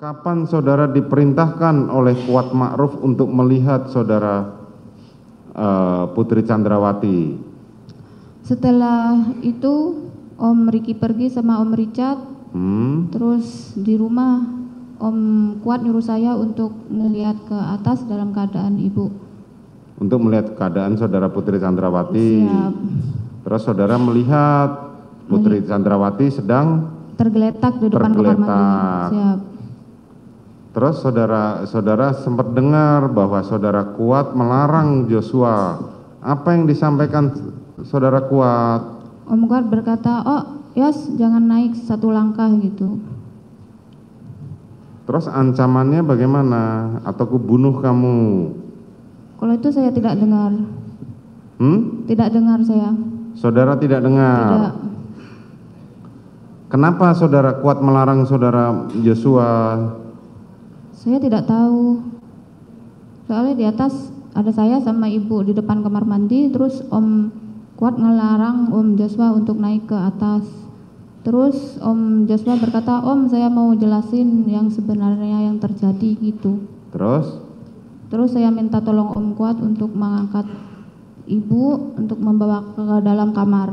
Kapan saudara diperintahkan oleh Kuat Ma'ruf untuk melihat saudara Putri Chandrawati? Setelah itu Om Riki pergi sama Om Richard, terus di rumah Om Kuat nyuruh saya untuk melihat ke atas dalam keadaan ibu. Untuk melihat keadaan saudara Putri Chandrawati. Siap. Terus saudara melihat Putri Chandrawati sedang tergeletak di depan kamar mandi. Siap. Terus saudara sempat dengar bahwa saudara Kuat melarang Joshua. Apa yang disampaikan saudara Kuat? Om Kuat berkata, "Oh, Yos, jangan naik satu langkah," gitu. Terus ancamannya bagaimana? Atau kubunuh kamu? Kalau itu saya tidak dengar. Tidak dengar saya. Saudara tidak dengar? Tidak. Kenapa saudara Kuat melarang saudara Joshua? Saya tidak tahu. Soalnya di atas ada saya sama ibu di depan kamar mandi, terus Om Kuat ngelarang Om Joshua untuk naik ke atas. Terus Om Joshua berkata, "Om, saya mau jelasin yang sebenarnya yang terjadi," gitu. Terus saya minta tolong Om Kuat untuk mengangkat ibu untuk membawa ke dalam kamar.